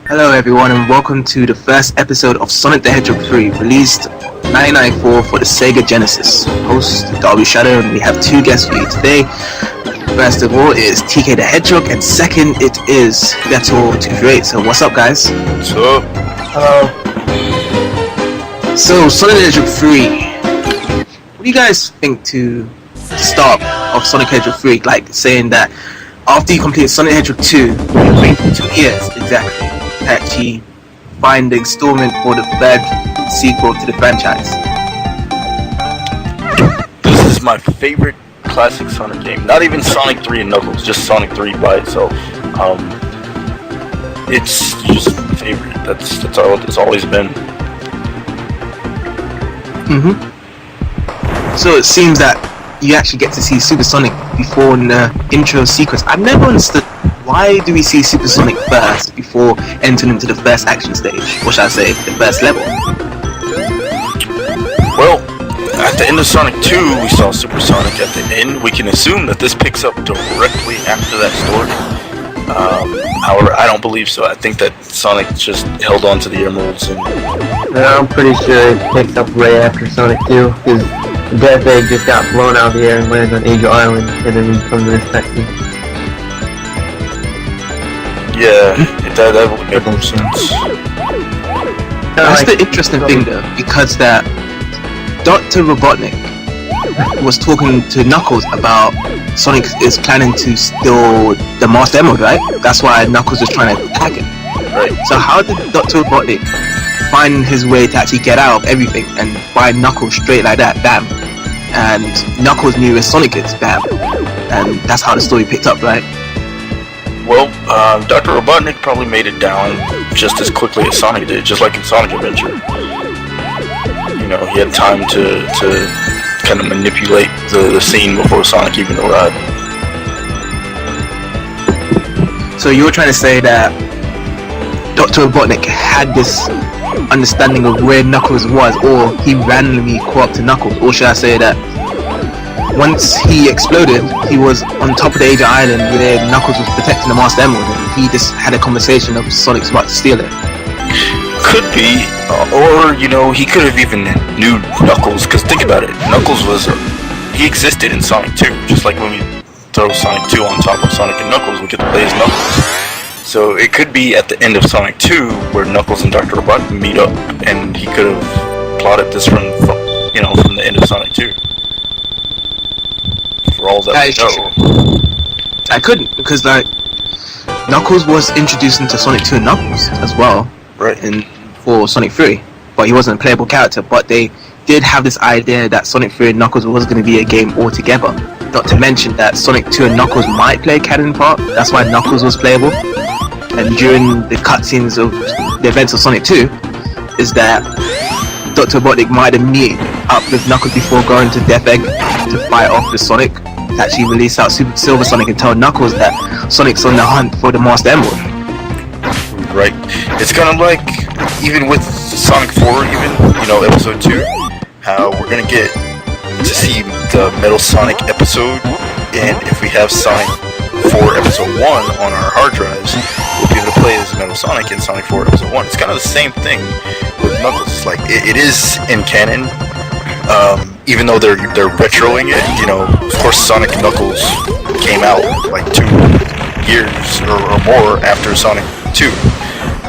Hello everyone and welcome to the first episode of Sonic the Hedgehog 3, released 1994 for the Sega Genesis. Host DaBlueShadow, and we have two guests for you today. First of all is TK the Hedgehog, and second it is Beto238. So what's up, guys? What's up? Hello. So Sonic the Hedgehog 3, what do you guys think to the start of Sonic the Hedgehog 3, like saying that after you complete Sonic the Hedgehog 2, you wait for 2 years exactly to actually find the installment for the third sequel to the franchise? This is my favorite classic Sonic game. Not even Sonic 3 and Knuckles, just Sonic 3 by itself. It's just my favorite. That's all it's always been. So it seems that you actually get to see Super Sonic before in the intro sequence. I've never understood, why do we see Super Sonic first before entering into the first action stage? Or should I say, the first level? Well, at the end of Sonic 2, we saw Super Sonic at the end. We can assume that this picks up directly after that story. However, I don't believe so. I think that Sonic just held on to the emeralds. And I'm pretty sure it picks up right after Sonic 2, because the Death Egg just got blown out of the air and lands on Angel Island, and then we come to this section. yeah, that would make more sense. That's the interesting thing though, because that Dr. Robotnik was talking to Knuckles about Sonic is planning to steal the Master Emerald, right? That's why Knuckles was trying to attack him. Right. So how did Dr. Robotnik find his way to actually get out of everything and find Knuckles straight like that, bam? And Knuckles knew where Sonic is, bam. And that's how the story picked up, right? Well, Dr. Robotnik probably made it down just as quickly as Sonic did, just like in Sonic Adventure. You know, he had time to kind of manipulate the scene before Sonic even arrived. So you were trying to say that Dr. Robotnik had this understanding of where Knuckles was, or he randomly caught up to Knuckles, or should I say that once he exploded, he was on top of the Asia Island where Knuckles was protecting the Master Emerald, and he just had a conversation of Sonic's about to steal it. Could be, or, you know, he could have even knew Knuckles, because think about it, Knuckles he existed in Sonic 2, just like when we throw Sonic 2 on top of Sonic and Knuckles, we get to play as Knuckles. So it could be at the end of Sonic 2 where Knuckles and Dr. Robotnik meet up, and he could have plotted this from the end of Sonic 2. For all that we know. I couldn't, because like Knuckles was introduced into Sonic 2 and Knuckles as well, Right. For Sonic 3, but he wasn't a playable character. But they did have this idea that Sonic 3 and Knuckles was going to be a game altogether. Not to mention that Sonic 2 and Knuckles might play a canon part. That's why Knuckles was playable. And during the cutscenes of the events of Sonic 2, is that Dr. Robotnik might have meet up with Knuckles before going to Death Egg to fight off with Sonic, to actually release out Silver Sonic and tell Knuckles that Sonic's on the hunt for the Master Emerald. Right. It's kind of like, even with Sonic 4, Episode 2, how we're going to get to see the Metal Sonic episode, and if we have Sonic 4 Episode 1 on our hard drives, we'll be able to play as Metal Sonic in Sonic 4 Episode 1. It's kind of the same thing with Knuckles. It's like, it is in canon, even though they're retroing it. Of course Sonic and Knuckles came out like 2 years or more after Sonic 2,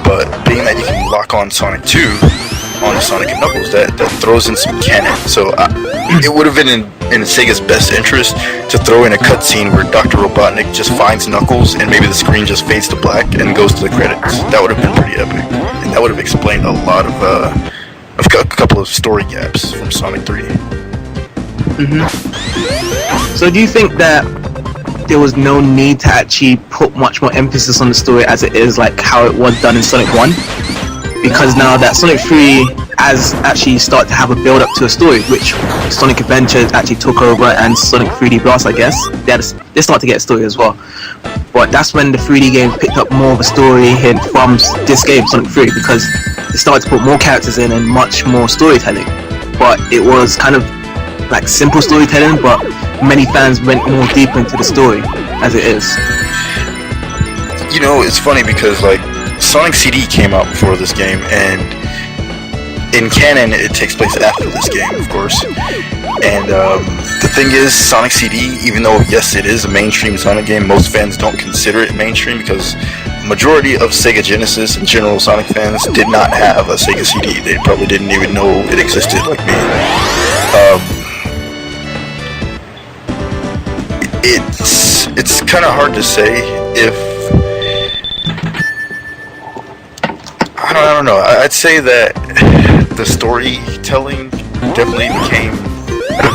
but being that you can lock on Sonic 2 on Sonic and Knuckles, that throws in some canon. So it would have been in Sega's best interest to throw in a cutscene where Dr. Robotnik just finds Knuckles and maybe the screen just fades to black and goes to the credits. That would have been pretty epic, and that would have explained a lot of a couple of story gaps from Sonic 3. So do you think that there was no need to actually put much more emphasis on the story as it is, like how it was done in Sonic 1? Because now that Sonic 3 has actually started to have a build up to a story, which Sonic Adventure actually took over, and Sonic 3D Blast, I guess, they start to get a story as well. But that's when the 3D games picked up more of a story hint from this game, Sonic 3, because they started to put more characters in and much more storytelling. But it was kind of like simple storytelling, but many fans went more deep into the story as it is. You know, it's funny because like Sonic CD came out before this game, and in canon it takes place after this game, of course. And the thing is, Sonic CD, even though yes it is a mainstream Sonic game, most fans don't consider it mainstream because the majority of Sega Genesis and general Sonic fans did not have a Sega CD. They probably didn't even know it existed, like me. It's kind of hard to say if I don't know. I'd say that the storytelling definitely became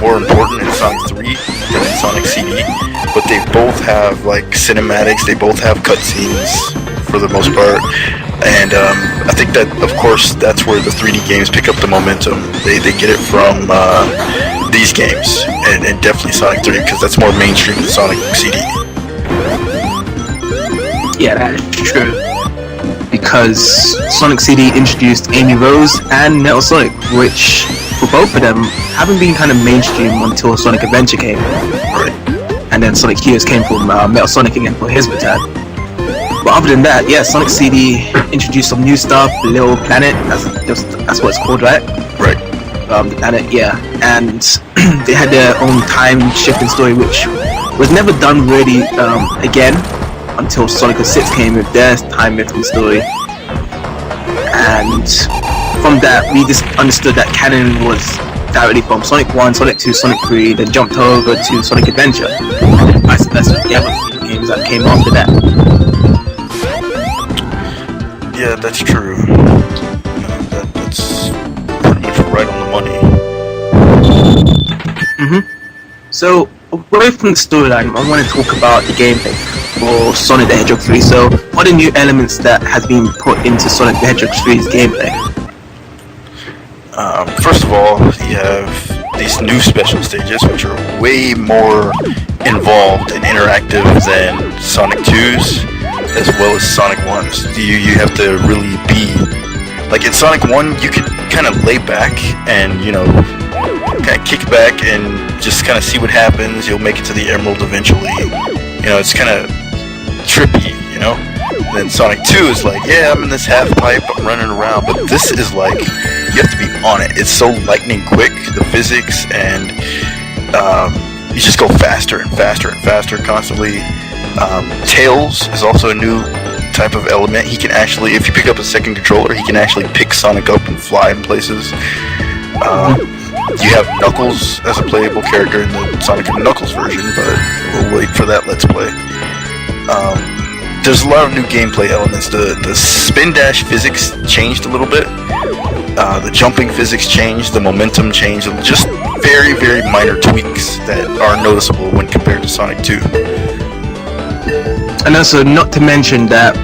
more important in Sonic 3 than in Sonic CD, but they both have like cinematics, they both have cutscenes for the most part, and I think that of course that's where the 3D games pick up the momentum. They get it from these games, and definitely Sonic 3 because that's more mainstream than Sonic CD. Yeah, that is true. Because Sonic CD introduced Amy Rose and Metal Sonic, which for both of them haven't been kind of mainstream until Sonic Adventure came. Right. And then Sonic Heroes came from Metal Sonic again for his return. But other than that, yeah, Sonic CD introduced some new stuff, Little Planet, that's what it's called, right? Right. The planet, yeah. And they had their own time shifting story, which was never done really again until Sonic 06 came with their time shifting story. And from that, we just understood that canon was directly from Sonic 1, Sonic 2, Sonic 3, then jumped over to Sonic Adventure. Vice versa, the other games that came after that. Yeah, that's true. That's pretty much right on the money. So, away from the storyline, I want to talk about the gameplay for Sonic the Hedgehog 3. So, what are the new elements that has been put into Sonic the Hedgehog 3's gameplay? First of all, you have these new special stages, which are way more involved and interactive than Sonic 2's, as well as Sonic 1's. You have to really be... Like, in Sonic 1, you could kind of lay back and, you know, kind of kick back and just kind of see what happens. You'll make it to the Emerald eventually. You know, it's kind of trippy, you know? And then Sonic 2 is like, yeah, I'm in this half pipe, I'm running around, but this is like, you have to be on it. It's so lightning quick, the physics, and you just go faster and faster and faster constantly. Tails is also a new type of element. He can actually, if you pick up a second controller, he can actually pick Sonic up and fly in places. You have Knuckles as a playable character in the Sonic and Knuckles version, but we'll wait for that Let's Play. There's a lot of new gameplay elements. The spin dash physics changed a little bit. The jumping physics changed, the momentum changed, just very, very minor tweaks that are noticeable when compared to Sonic 2. And also, not to mention that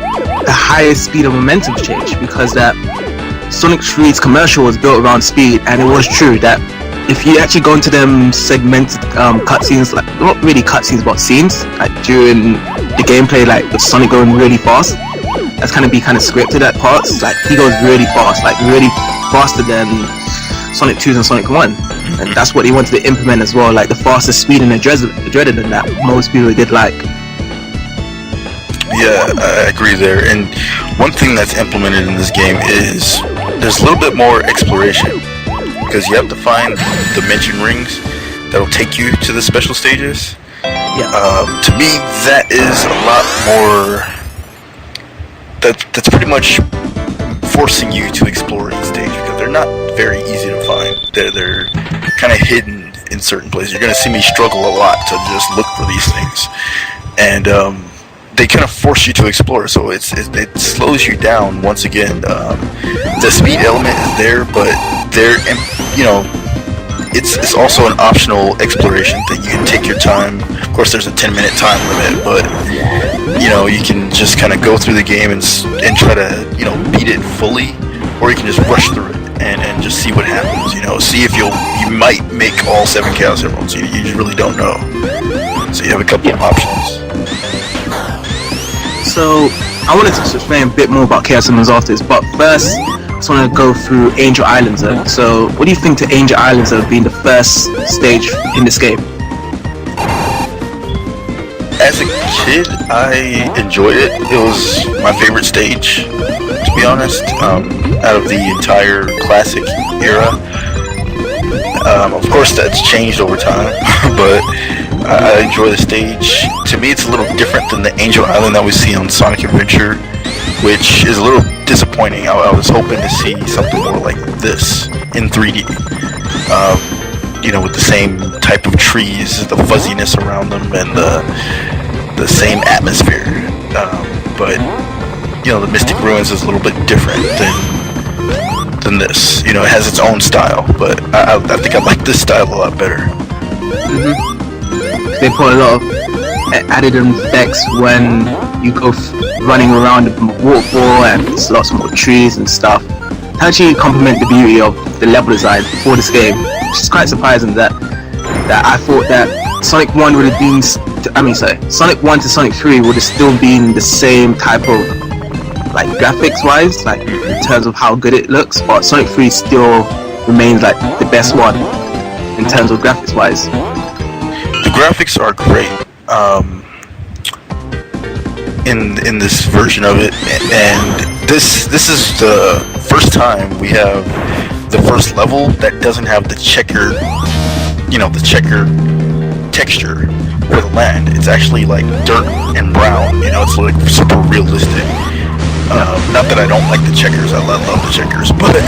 the highest speed of momentum changed, because that Sonic 3's commercial was built around speed, and it was true that if you actually go into them segmented cutscenes, like not really cutscenes but scenes, like during the gameplay, like with Sonic going really fast, that's kind of scripted at parts. Like he goes really fast, like really faster than Sonic 2's and Sonic 1, and that's what he wanted to implement as well, like the fastest speed and adrenaline that most people did like. Yeah, I agree there. And one thing that's implemented in this game is there's a little bit more exploration, because you have to find dimension rings that'll take you to the special stages. Yeah. To me, that is a lot more. That's pretty much forcing you to explore each stage, because they're not very easy to find. They're kind of hidden in certain places. You're gonna see me struggle a lot to just look for these things, and they kind of force you to explore, so it slows you down once again. The speed element is there, but it's also an optional exploration thing. You can take your time. Of course, there's a 10-minute time limit, but you know, you can just kind of go through the game and try to, you know, beat it fully, or you can just rush through it and just see what happens. You know, see if you might make all 7 Chaos Emeralds. You just really don't know. So you have a couple of options. So I wanted to explain a bit more about Chaos Emeralds after this, but first I just want to go through Angel Island Zone. So what do you think to Angel Island Zone being the first stage in this game? As a kid, I enjoyed it. It was my favorite stage, to be honest, out of the entire classic era. Of course, that's changed over time, but I enjoy the stage. To me, it's a little different than the Angel Island that we see on Sonic Adventure, which is a little disappointing. I was hoping to see something more like this in 3D. You know, with the same type of trees, the fuzziness around them, and the same atmosphere. But you know, the Mystic Ruins is a little bit different than this. You know, it has its own style, but I think I like this style a lot better. They put a lot of added effects when you go running around the waterfall, and there's lots more trees and stuff. To actually complement the beauty of the level design for this game, which is quite surprising that I thought that Sonic 1 would have been, Sonic 1 to Sonic 3 would have still been the same type of, like, graphics wise, like in terms of how good it looks, but Sonic 3 still remains like the best one in terms of graphics wise. The graphics are great in this version of it, and this is the first time we have the first level that doesn't have the checker, you know, the checker texture for the land. It's actually like dirt and brown. You know, it's like super realistic. Not that I don't like the checkers, I love the checkers, but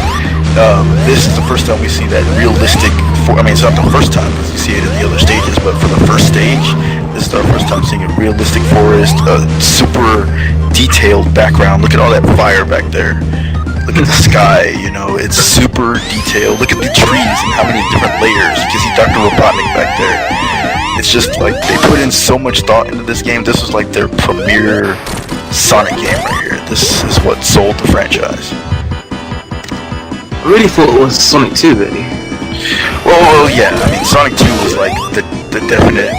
this is the first time we see that realistic. It's not the first time because you see it in the other stages, but for the first stage, this is our first time seeing a realistic forest, a super detailed background. Look at all that fire back there. Look at the sky, you know, it's super detailed. Look at the trees and how many different layers. You can see Dr. Robotnik back there. It's just like they put in so much thought into this game. This was like their premier Sonic game right here. This is what sold the franchise. I really thought it was Sonic 2, really. Well, yeah. I mean, Sonic 2 was like the definite,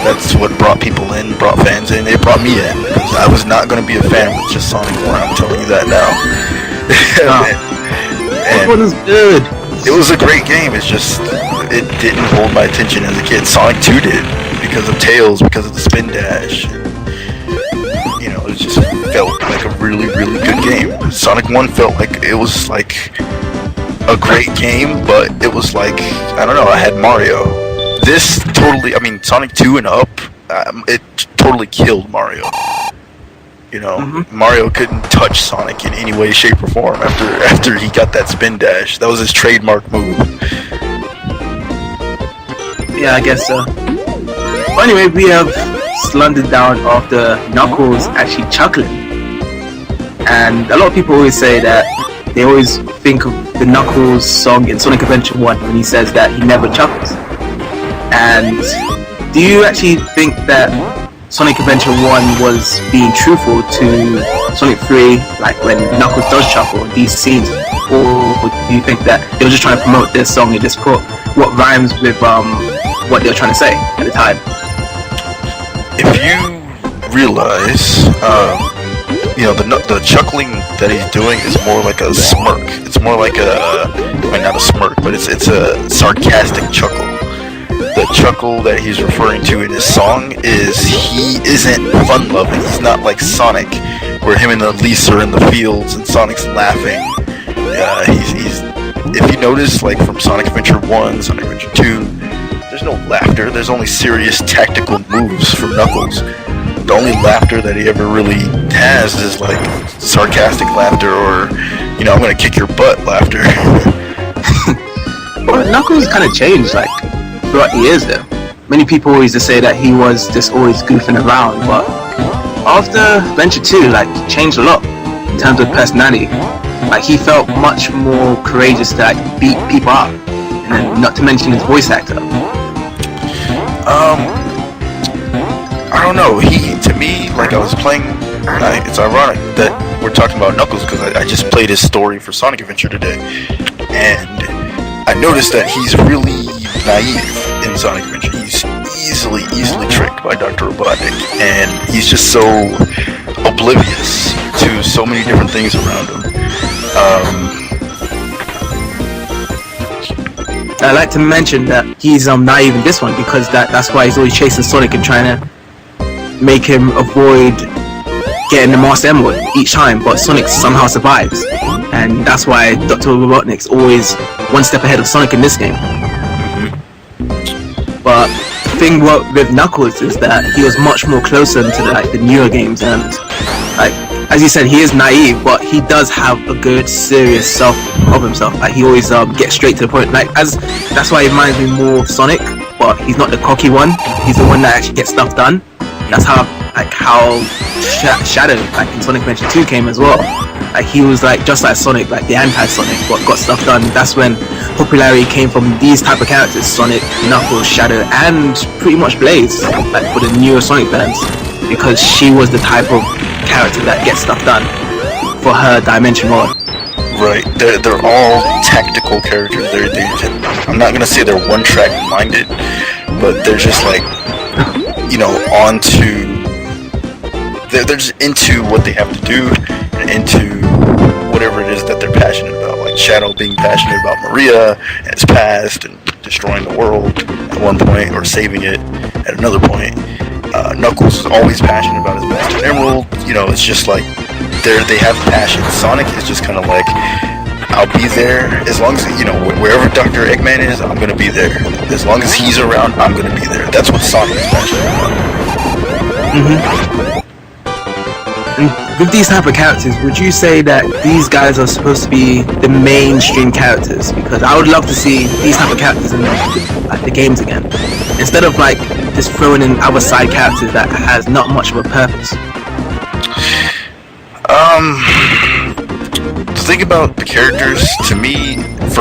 that's what brought people in, brought fans in. It brought me in because I was not going to be a fan with just Sonic 1. I'm telling you that now. That one was good. It was a great game. It's just it didn't hold my attention as a kid. Sonic 2 did because of Tails, because of the spin dash. You know, it just felt like a really, really good game. Sonic 1 felt like it was like a great game, but it was like, I don't know, I had Mario. This totally, Sonic 2 and up, it totally killed Mario. You know, Mario couldn't touch Sonic in any way, shape, or form after he got that spin dash. That was his trademark move. Yeah, I guess so. But anyway, we have slundered down after Knuckles actually chuckling. And a lot of people always say that they always think of the Knuckles song in Sonic Adventure 1 when he says that he never chuckles. And do you actually think that Sonic Adventure 1 was being truthful to Sonic 3, like when Knuckles does chuckle in these scenes? Or do you think that they were just trying to promote this song and just put what rhymes with what they were trying to say at the time? If you realize, the chuckling that he's doing is more like a smirk. It's more like not a smirk, but it's a sarcastic chuckle. The chuckle that he's referring to in his song is he isn't fun-loving. He's not like Sonic, where him and Elise are in the fields and Sonic's laughing. He's if you notice, like from Sonic Adventure 1, Sonic Adventure 2, there's no laughter. There's only serious tactical moves from Knuckles. The only laughter that he ever really has is like sarcastic laughter or, I'm gonna kick your butt laughter. Well, Knuckles kind of changed, like, throughout the years though. Many people always just say that he was just always goofing around, but after Adventure 2, like, he changed a lot in terms of personality. Like he felt much more courageous to like, beat people up, and then, not to mention his voice actor. I don't know. To me, like I was playing. It's ironic that we're talking about Knuckles because I just played his story for Sonic Adventure today, and I noticed that he's really naive in Sonic Adventure. He's easily tricked by Dr. Robotnik, and he's just so oblivious to so many different things around him. I'd like to mention that he's naive in this one because that's why he's always chasing Sonic and trying to make him avoid getting the Master Emerald each time, but Sonic somehow survives, and that's why Dr. Robotnik's always one step ahead of Sonic in this game. But the thing with Knuckles is that he was much more closer to the newer games, and like as you said, he is naive, but he does have a good, serious self of himself. Like he always gets straight to the point. That's why he reminds me more of Sonic, but he's not the cocky one. He's the one that actually gets stuff done. That's how Shadow, like in Sonic Adventure 2, came as well. Like he was just like Sonic, like the anti-Sonic, but got stuff done. That's when popularity came from these type of characters: Sonic, Knuckles, Shadow, and pretty much Blaze, like for the newer Sonic fans, because she was the type of character that gets stuff done for her dimension mode. Right, they're all tactical characters. I'm not gonna say they're one-track minded, but they're just like, they're just into what they have to do and into whatever it is that they're passionate about. Like Shadow being passionate about Maria and his past and destroying the world at one point or saving it at another point. Knuckles is always passionate about his Master Emerald. It's just like they have passion. Sonic is just kind of like, I'll be there as long as, wherever Dr. Eggman is, I'm going to be there. As long as he's around, I'm going to be there. That's what Sonic is passionate about. And with these type of characters, would you say that these guys are supposed to be the mainstream characters? Because I would love to see these type of characters in the games again, instead of just throwing in other side characters that has not much of a purpose. To think about the characters, for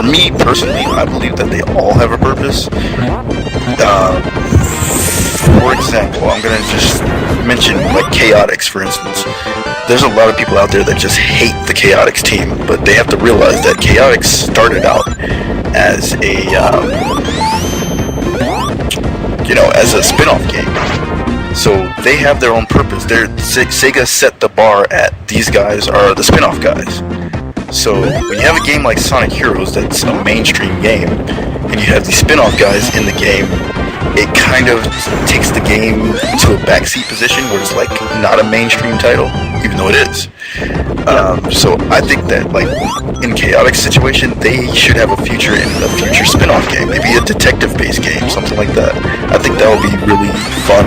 me personally, I believe that they all have a purpose. For example, I'm gonna just mention Chaotix, for instance. There's a lot of people out there that just hate the Chaotix team, but they have to realize that Chaotix started out as as a spin-off game. So they have their own purpose. Sega set the bar at these guys are the spin-off guys. So when you have a game like Sonic Heroes that's a mainstream game, and you have these spin-off guys in the game, it kind of takes the game to a backseat position where it's not a mainstream title, even though it is. So I think that in Chaotix situation, they should have a future in a future spin-off game, maybe a detective-based game, something like that. I think that would be really fun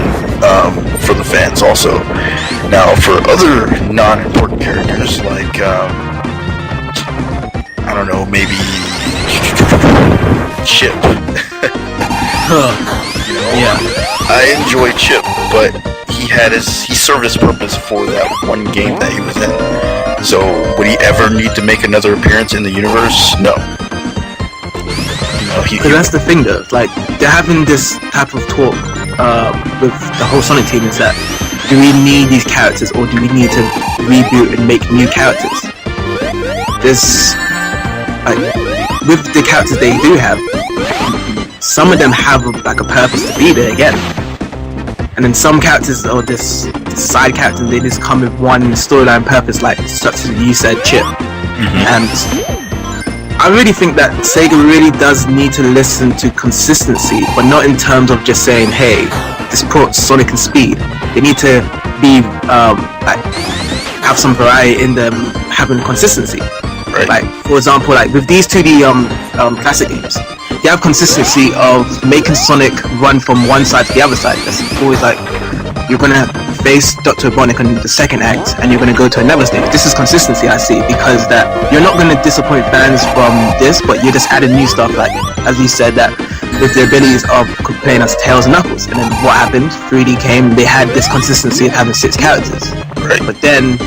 for the fans also. Now for other non-important characters I don't know, maybe Chip. Yeah. I enjoy Chip, but he served his purpose for that one game that he was in. So would he ever need to make another appearance in the universe? No. Because that's the thing though, they're having this type of talk with the whole Sonic team, is that do we need these characters or do we need to reboot and make new characters? There's with the characters they do have, some of them have a purpose to be there again, and then some characters or this side characters, they just come with one storyline purpose, such as you said, Chip. And I really think that Sega really does need to listen to consistency, but not in terms of just saying, hey, just put Sonic and Speed. They need to be have some variety in them, having consistency. Right. For example, with these 2D classic games, you have consistency of making Sonic run from one side to the other side. That's always you're gonna face Dr. Robotnik in the second act, and you're gonna go to another stage. This is consistency, I see, because that you're not gonna disappoint fans from this, but you're just adding new stuff, as you said, that with the abilities of playing as Tails and Knuckles. And then what happened? 3D came, they had this consistency of having 6 characters. Right. But then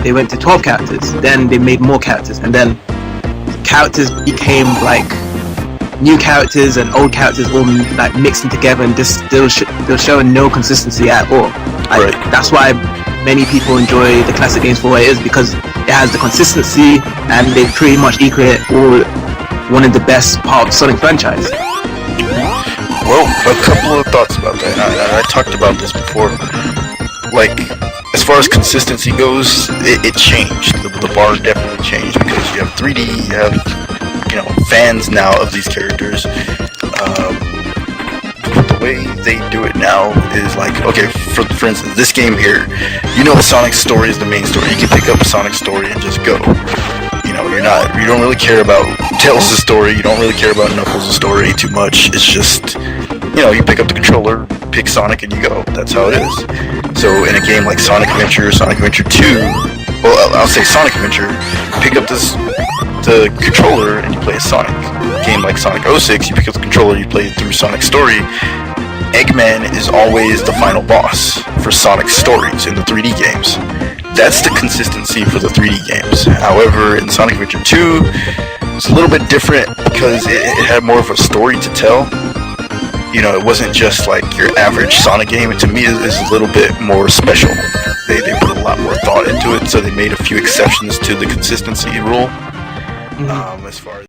they went to 12 characters. Then they made more characters, and then characters became like new characters and old characters all like mixing together, and just they're showing no consistency at all. Like, that's why many people enjoy the classic games for what it is, because it has the consistency, and they pretty much equal it all. One of the best part of the Sonic franchise. Well, a couple of thoughts about that. I talked about this before. Like, as far as consistency goes, it changed. The bar definitely changed, because you have 3D, you have, you know, fans now of these characters. The way they do it now is like, okay, for instance, this game here, you know, Sonic's story is the main story. You can pick up a Sonic story and just go. You know, you don't really care about Tails' story, you don't really care about Knuckles' story too much. It's just, you know, you pick up the controller, pick Sonic, and you go. That's how it is. So in a game like Sonic Adventure, Sonic Adventure 2, well, I'll say Sonic Adventure, pick up the controller and you play as Sonic. A game like Sonic 06, you pick up the controller, you play through Sonic's story. Eggman is always the final boss for Sonic's stories in the 3D games. That's the consistency for the 3D games. However, in Sonic Adventure 2, it's a little bit different because it had more of a story to tell. You know, it wasn't just like your average Sonic game. To me, it's a little bit more special. They put a lot more thought into it, so they made a few exceptions to the consistency rule. As far as